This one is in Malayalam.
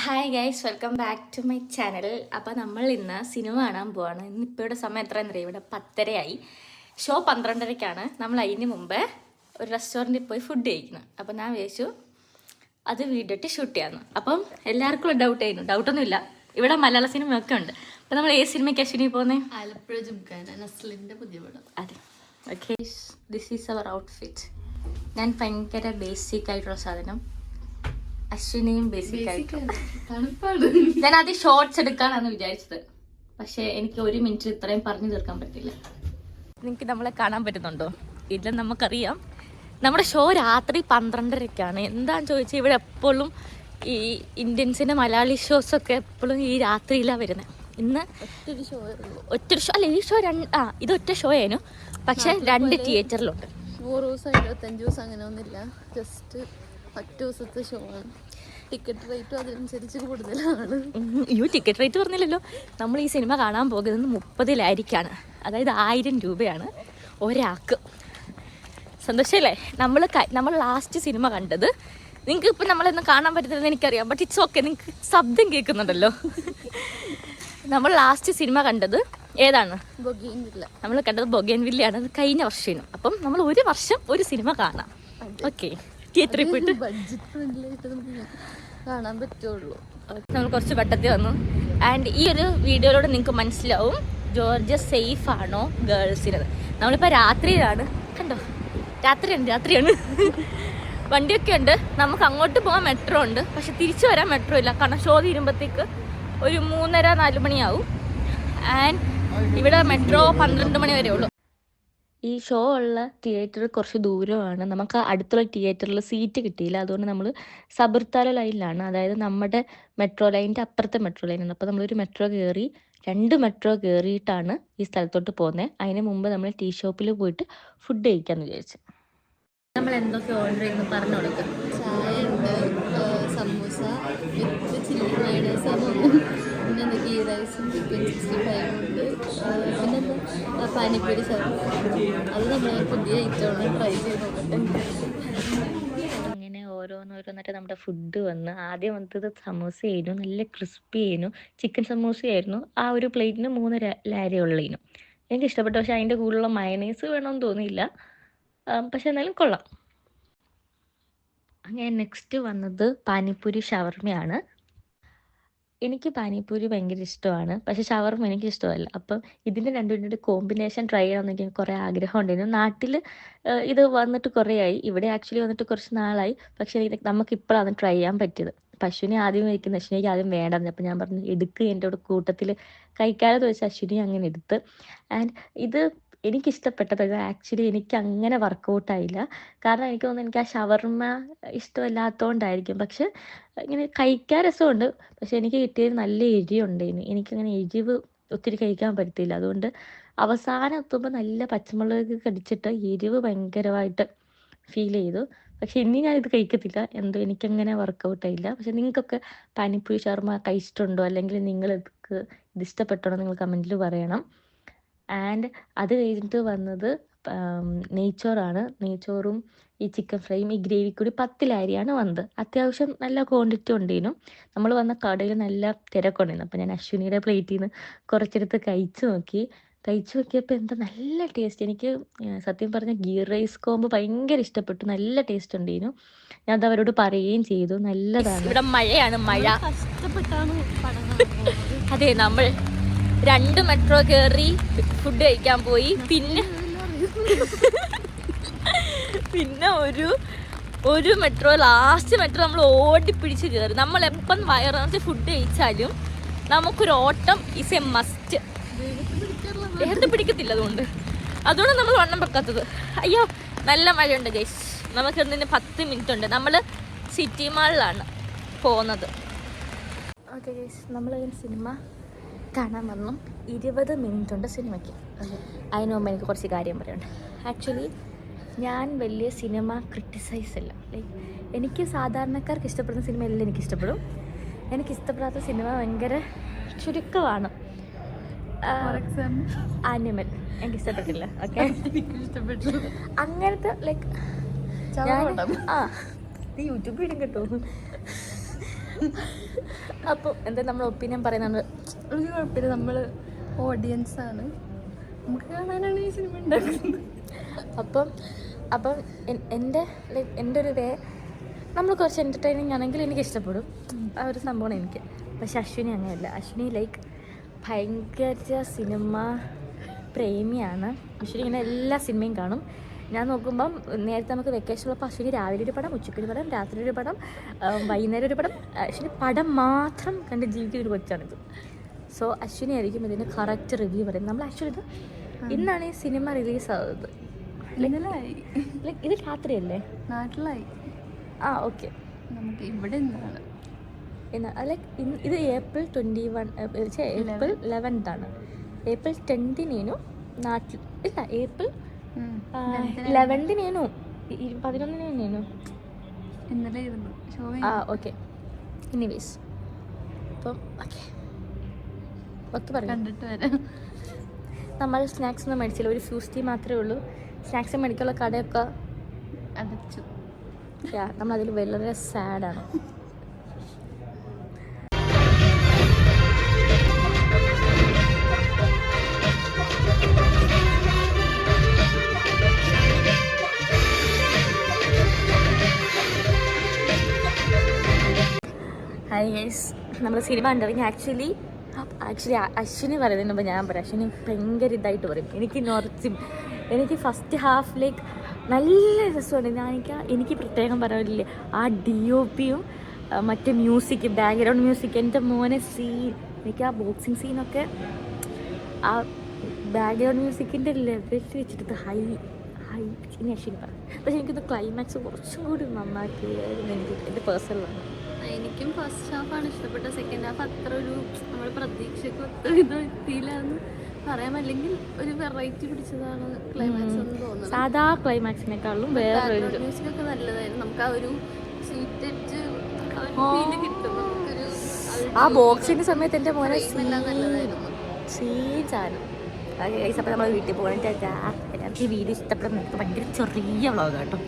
Hi guys, welcome back to my channel. അപ്പോൾ നമ്മൾ ഇന്ന് സിനിമ കാണാൻ പോവാണ്. ഇന്നിപ്പോൾ ഇവിടെ സമയം എത്രയെന്നറിയാം? ഇവിടെ 10:30 ഷോ 12:30 നമ്മൾ അതിന് മുമ്പേ ഒരു റെസ്റ്റോറൻറ്റിൽ പോയി ഫുഡ് കഴിക്കണം. അപ്പോൾ ഞാൻ വിചാരിച്ചു അത് വീഡിയോ ഷൂട്ട് ചെയ്യാമെന്ന്. അപ്പം എല്ലാവർക്കും ഡൗട്ട് ആയിരുന്നു. ഡൗട്ടൊന്നുമില്ല, ഇവിടെ മലയാള സിനിമയൊക്കെ ഉണ്ട്. അപ്പോൾ നമ്മൾ ഏത് സിനിമയ്ക്ക് അശ്വിനി പോകുന്നത്? ആലപ്പുഴ ജിംഖാന നസ്ലിൻ്റെ പുതിയ പടം. അതെ, okay. This is our outfit. ഞാൻ ഭയങ്കര ബേസിക് ആയിട്ടുള്ള സാധനം, അശ്വിനിയും ബേസിക് ആയിട്ട്. ഞാൻ ആദ്യം ഷോർട്സ് എടുക്കാനാണ് വിചാരിച്ചത്, പക്ഷെ എനിക്ക് 1 മിനിറ്റ് ഇത്രയും പറഞ്ഞു തീർക്കാൻ പറ്റില്ല. നിങ്ങൾക്ക് നമ്മളെ കാണാൻ പറ്റുന്നുണ്ടോ? ഇല്ല, നമുക്കറിയാം. നമ്മുടെ ഷോ രാത്രി 12:30 എന്താന്ന് ചോദിച്ചാൽ ഇവിടെ എപ്പോഴും ഈ ഇന്ത്യൻസിൻ്റെ മലയാളി ഷോസൊക്കെ എപ്പോഴും ഈ രാത്രിയിലാണ് വരുന്നത്. ഇന്ന് ഒറ്റൊരു ഷോ അല്ല, ഈ ഷോ ഇത് ഒറ്റ ഷോ ആയിരുന്നു, പക്ഷെ 2 തിയേറ്ററിലുണ്ട്. 100 ദിവസം 25 ദിവസം അങ്ങനെ ഒന്നുമില്ല, ജസ്റ്റ് 10 ദിവസത്തെ ഷോ ആണ്. ടിക്കറ്റ് റേറ്റും അതിനനുസരിച്ച് കൂടുതലാണ്. ടിക്കറ്റ് റേറ്റ് പറഞ്ഞില്ലല്ലോ. നമ്മൾ ഈ സിനിമ കാണാൻ പോകുന്നത് 30,000 അതായത് 1000 രൂപയാണ് ഒരാൾക്ക്. സന്തോഷമല്ലേ? നമ്മൾ ലാസ്റ്റ് സിനിമ കണ്ടത്, നിങ്ങൾക്ക് ഇപ്പം നമ്മളൊന്നും കാണാൻ പറ്റുന്നതെന്ന് എനിക്കറിയാം, ബട്ട് ഇറ്റ്സ് ഓക്കെ. നിങ്ങൾക്ക് ശബ്ദം കേൾക്കുന്നുണ്ടല്ലോ. നമ്മൾ ലാസ്റ്റ് സിനിമ കണ്ടത് ഏതാണ്? ബൊഗെയിൻവില്ല. നമ്മൾ കണ്ടത് ബൊഗെയിൻവില്ലയാണ്. അത് കഴിഞ്ഞ വർഷം. അപ്പം നമ്മൾ 1 വർഷം ഒരു സിനിമ കാണാം. ഓക്കെ, തിയേറ്ററിൽ പോയിട്ട് ബഡ്ജറ്റ് ഫ്രണ്ട്ലിയായിട്ട് നമുക്ക് കാണാൻ പറ്റുള്ളൂ. നമ്മൾ കുറച്ച് വട്ടത്തിൽ വന്നു. ആൻഡ് ഈ ഒരു വീഡിയോയിലൂടെ നിങ്ങൾക്ക് മനസ്സിലാവും ജോർജിയ സേഫ് ആണോ ഗേൾസിനത്. നമ്മളിപ്പോൾ രാത്രിയിലാണ്, കണ്ടോ? രാത്രിയാണ്. വണ്ടിയൊക്കെ ഉണ്ട്. നമുക്ക് അങ്ങോട്ട് പോകാൻ മെട്രോ ഉണ്ട്, പക്ഷെ തിരിച്ചു വരാൻ മെട്രോ ഇല്ല. കാരണം ഷോ തീരുമ്പോഴത്തേക്ക് ഒരു 3:30-4 മണിയാവും. ആൻഡ് ഇവിടെ മെട്രോ 12 മണി വരെ ഉള്ളൂ. ഈ ഷോ ഉള്ള തിയേറ്റർ കുറച്ച് ദൂരമാണ്. നമുക്ക് അടുത്തുള്ള തിയേറ്ററിൽ സീറ്റ് കിട്ടിയില്ല. അതുകൊണ്ട് നമ്മൾ സബർത്താല ലൈനിലാണ്, അതായത് നമ്മുടെ മെട്രോ ലൈനിൻ്റെ അപ്പുറത്തെ മെട്രോ ലൈനാണ്. അപ്പോൾ നമ്മളൊരു മെട്രോ കയറി 2 മെട്രോ കയറിയിട്ടാണ് ഈ സ്ഥലത്തോട്ട് പോകുന്നത്. അതിന് മുമ്പ് നമ്മൾ ടീ ഷോപ്പിൽ പോയിട്ട് ഫുഡ് കഴിക്കാമെന്ന് വിചാരിച്ചു. നമ്മൾ എന്തൊക്കെ ഓർഡർ ചെയ്യുന്നു പറഞ്ഞു കൊടുക്കാം. ചായ ഉണ്ട്, സമൂസ വിത്ത് ചില്ലി മയോണൈസ് ആണ്, പിന്നെ ഗീ റൈസും ചിക്കൻ 65 ഉണ്ട്, പിന്നെന്താ പാനിപ്പൂരി ഷവർമ. അത് നമ്മൾ പുതിയ ഐറ്റമാണ്, ട്രൈ ചെയ്ത് നോക്കട്ടെ. അങ്ങനെ ഓരോന്നോരോന്നിട്ട് നമ്മുടെ ഫുഡ് വന്ന് ആദ്യം വന്നത് സമൂസ ആയിരുന്നു. നല്ല ക്രിസ്പി ആയിരുന്നു. ചിക്കൻ സമൂസ ആയിരുന്നു. ആ ഒരു പ്ലേറ്റിന് 3 ലാരി ഉള്ളതിനും എനിക്ക് ഇഷ്ടപ്പെട്ടു. പക്ഷെ അതിൻ്റെ കൂടുതലുള്ള മയണൈസ് വേണമെന്ന് തോന്നിയില്ല, പക്ഷെ എന്നാലും കൊള്ളാം. അങ്ങനെ നെക്സ്റ്റ് വന്നത് പാനിപ്പൂരി ഷവർമയാണ്. എനിക്ക് പാനിപ്പൂരി ഭയങ്കര ഇഷ്ടമാണ്, പക്ഷെ ഷവർമ എനിക്ക് ഇഷ്ടമല്ല. അപ്പം ഇതിൻ്റെ രണ്ടിൻ്റെ കോമ്പിനേഷൻ ട്രൈ ചെയ്യണമെന്ന് എനിക്ക് കുറേ ആഗ്രഹം ഉണ്ടായിരുന്നു. നാട്ടിൽ ഇത് വന്നിട്ട് കുറേ ആയി, ഇവിടെ ആക്ച്വലി വന്നിട്ട് കുറച്ച് നാളായി. പക്ഷേ നമുക്കിപ്പോഴാണ് ട്രൈ ചെയ്യാൻ പറ്റിയത്. പശുവിനെ ആദ്യം വയ്ക്കുന്നത്, അശ്വിനിക്ക് ആദ്യം വേണ്ടെന്ന്. അപ്പം ഞാൻ പറഞ്ഞു എടുക്ക്, എൻ്റെ കൂടെ കൂട്ടത്തിൽ കഴിക്കാമെന്ന് ചോദിച്ചാൽ അശ്വിനി അങ്ങനെ എടുത്ത്. ആൻഡ് ഇത് എനിക്കിഷ്ടപ്പെട്ടത് ആക്ച്വലി എനിക്ക് അങ്ങനെ വർക്കൗട്ടായില്ല. കാരണം എനിക്ക് തോന്നുന്നു എനിക്ക് ആ ഷവർമ ഇഷ്ടമല്ലാത്തതുകൊണ്ടായിരിക്കും. പക്ഷെ ഇങ്ങനെ കഴിക്കാൻ രസമുണ്ട്, പക്ഷെ എനിക്ക് കിട്ടിയത് നല്ല എരിവുണ്ടായിരുന്നു. എനിക്കങ്ങനെ എരിവ് ഒത്തിരി കഴിക്കാൻ പറ്റത്തില്ല. അതുകൊണ്ട് അവസാനം എത്തുമ്പോൾ നല്ല പച്ചമുളക് കടിച്ചിട്ട് എരിവ് ഭയങ്കരമായിട്ട് ഫീൽ ചെയ്തു. പക്ഷെ ഇനി ഞാനിത് കഴിക്കത്തില്ല, എന്തോ എനിക്കങ്ങനെ വർക്കൗട്ടായില്ല. പക്ഷെ നിങ്ങൾക്കൊക്കെ പാനിപ്പൂരി ഷവർമ കഴിച്ചിട്ടുണ്ടോ, അല്ലെങ്കിൽ നിങ്ങൾക്ക് ഇത് ഇഷ്ടപ്പെട്ടോ നിങ്ങൾ കമൻറ്റിൽ പറയണം. ആൻഡ് അത് കഴിഞ്ഞിട്ട് വന്നത് നെയ്ച്ചോറാണ്. നെയ്ച്ചോറും ഈ ചിക്കൻ ഫ്രൈയും ഈ ഗ്രേവി കൂടി 10 ലാരിയാണ് വന്നത്. അത്യാവശ്യം നല്ല ക്വാണ്ടിറ്റി ഉണ്ടായിരുന്നു. നമ്മൾ വന്ന കടയിൽ നല്ല തിരക്കുണ്ടായിരുന്നു. അപ്പോൾ ഞാൻ അശ്വിനിയുടെ പ്ലേറ്റിൽ നിന്ന് കുറച്ചെടുത്ത് കഴിച്ചു നോക്കിയപ്പോൾ എന്താ നല്ല ടേസ്റ്റ്. എനിക്ക് സത്യം പറഞ്ഞ ഗീ റൈസ് കോമ്പ് ഭയങ്കര ഇഷ്ടപ്പെട്ടു. നല്ല ടേസ്റ്റ് ഉണ്ടായിരുന്നു. ഞാൻ അത് അവരോട് പറയുകയും ചെയ്തു, നല്ലതാണ്. ഇവിടെ മഴയാണ്, മഴ. കഷ്ടപ്പെട്ടാണ് പടം. അതെ, നമ്മൾ 2 മെട്രോ കയറി ഫുഡ് കഴിക്കാൻ പോയി. പിന്നെ ഒരു മെട്രോ, ലാസ്റ്റ് മെട്രോ നമ്മൾ ഓടിപ്പിടിച്ച് കയറി. നമ്മൾ എപ്പം വയറിറച്ച് ഫുഡ് കഴിച്ചാലും നമുക്കൊരു ഓട്ടം ഈസ് എ മസ്റ്റ്. ദേഹത്ത് പിടിക്കത്തില്ല, അതുകൊണ്ട് നമ്മൾ വണ്ണം വെക്കാത്തത്. അയ്യോ, നല്ല മഴയുണ്ട് ഗൈസ്. നമുക്ക് ഇന്ന് 10 മിനിറ്റ് ഉണ്ട്. നമ്മൾ സിറ്റി മാളിലാണ് പോകുന്നത്. ഓക്കെ ഗൈസ്, നമ്മൾ സിനിമ കാണാൻ വന്നു. 20 മിനിറ്റ് ഉണ്ട് സിനിമയ്ക്ക്. അതിന് മുമ്പ് എനിക്ക് കുറച്ച് കാര്യം പറയാനുണ്ട്. ആക്ച്വലി ഞാൻ വലിയ സിനിമ ക്രിട്ടിസൈസ് അല്ല. ലൈക്ക് എനിക്ക് സാധാരണക്കാർക്ക് ഇഷ്ടപ്പെടുന്ന സിനിമ എല്ലാം എനിക്ക് ഇഷ്ടപ്പെടും. എനിക്ക് ഇഷ്ടപ്പെടാത്ത സിനിമ ഭയങ്കര ചുരുക്കമാണ്. ആനിമൽ എനിക്ക് ഇഷ്ടപ്പെട്ടില്ല. ഓക്കെ, അങ്ങനത്തെ ലൈക്ക് നീ യൂട്യൂബ് ഇടും കേട്ടോ. അപ്പോൾ എന്താ നമ്മൾ ഒപ്പീനിയൻ പറയുന്നത്? ഒരു കുഴപ്പമില്ല, നമ്മൾ ഓഡിയൻസാണ്, നമുക്ക് കാണാനാണ് ഈ സിനിമ ഉണ്ടാക്കുന്നത്. അപ്പം അപ്പം എൻ്റെ ലൈക്ക് എൻ്റെ ഒരു വേ നമ്മൾ കുറച്ച് എൻ്റർടൈനിങ് ആണെങ്കിൽ എനിക്ക് ഇഷ്ടപ്പെടും ആ ഒരു സംഭവമാണ് എനിക്ക്. പക്ഷെ അശ്വിനി അങ്ങനെയല്ല. അശ്വിനി ലൈക്ക് ഭയങ്കര സിനിമ പ്രേമിയാണ്. അശ്വിനി ഇങ്ങനെ എല്ലാ സിനിമയും കാണും. ഞാൻ നോക്കുമ്പം നേരത്തെ നമുക്ക് വെക്കേഷനുള്ളപ്പോൾ അശ്വിനി രാവിലെ ഒരു പടം, ഉച്ചയ്ക്കൊരു പടം, രാത്രി ഒരു പടം, വൈകുന്നേരം ഒരു പടം. അശ്വിനി പടം മാത്രം കണ്ട് ജീവിക്കുന്ന ഒരു കൊച്ചാണിത്. സോ അശ്വിനി ആയിരിക്കും ഇതിൻ്റെ കറക്റ്റ് റിവ്യൂ പറയും. നമ്മൾ ആക്ച്വലി ഇത് ഇന്നാണ് ഈ സിനിമ റിലീസാകുന്നത്. ലൈക്ക് ഇത് രാത്രിയല്ലേ? നാട്ടിലായി. ആ ഓക്കെ. നമുക്ക് ഇവിടെ എന്താണ് ലൈക്ക് ഇത് ഏപ്രിൽ 21 ഏപ്രിൽ 11th ആണ്. ഏപ്രിൽ 10th നാട്ടിൽ ഇല്ല, ഏപ്രിൽ 11th 11th ഇന്നലെ ഇരുന്നു ഷോ. ആ ഓക്കെ. എനിവേസ് അപ്പം ഓക്കെ ഓക്കെ പറഞ്ഞു. കണ്ടിട്ട് വരാം. നമ്മൾ സ്നാക്സ് ഒന്നും മേടിച്ചില്ല, ഒരു ഫ്യൂസ്റ്റി മാത്രമേ ഉള്ളൂ. സ്നാക്സ് മേടിക്കാനുള്ള കടയൊക്കെ അടച്ചു. നമ്മളതിൽ വളരെ സാഡാണ്. ഹായ് ഗൈസ്, നമ്മൾ സിനിമ കണ്ടിറങ്ങി. ആക്ച്വലി അശ്വിനി പറയുന്നതിന് മുമ്പ് ഞാൻ പറയാം. അശ്വിനി ഭയങ്കര ഇതായിട്ട് പറയും. എനിക്ക് ഫസ്റ്റ് ഹാഫ് ലൈക്ക് നല്ല രസമുണ്ട്. എനിക്ക് പ്രത്യേകം പറയാനില്ലേ, ആ DOPയും മറ്റേ മ്യൂസിക്, ബാക്ക്ഗ്രൗണ്ട് മ്യൂസിക്, എൻ്റെ മോനെ സീൻ, എനിക്ക് ആ ബോക്സിങ് സീനൊക്കെ ആ ബാക്ക്ഗ്രൗണ്ട് മ്യൂസിക്കിൻ്റെ ലെവലിൽ വെച്ചിട്ട് ഹൈ ഇനി അശ്വിനി പറയും. പക്ഷെ എനിക്കൊന്ന് ക്ലൈമാക്സ് കുറച്ചും കൂടി നന്നാക്കിയായിരുന്നു എനിക്ക്, എൻ്റെ പേഴ്സണലാണ്. എനിക്കും ഫസ്റ്റ് ഹാഫാണ് ഇഷ്ടപ്പെട്ട. സെക്കൻഡ് ഹാഫ് അത്ര ഒരു നമ്മൾ പ്രതീക്ഷയ്ക്ക് ഒത്ത ഇത് എത്തിയില്ലാന്ന് പറയാം. അല്ലെങ്കിൽ ഒരു വെറൈറ്റി പിടിച്ചതാണ് ക്ലൈമാക്സ് എന്ന് തോന്നുന്നത്. സാധാ ക്ലൈമാക്സിനെക്കാളും വേറെ മ്യൂസിക് ഒക്കെ നല്ലതായിരുന്നു. നമുക്ക് ആ ഒരു സ്വീറ്റ് കിട്ടും. നമുക്കൊരു ആ ബോക്സിന്റെ സമയത്ത് എൻ്റെ മോനെ എല്ലാം നല്ലതായിരുന്നു. സീൻസാണ്. അപ്പോൾ നമ്മൾ വീട്ടിൽ പോകണം. ഈ വീഡിയോ ഇഷ്ടപ്പെടുന്ന ഭയങ്കര ചെറിയ വ്ളോഗ് കേട്ടോ.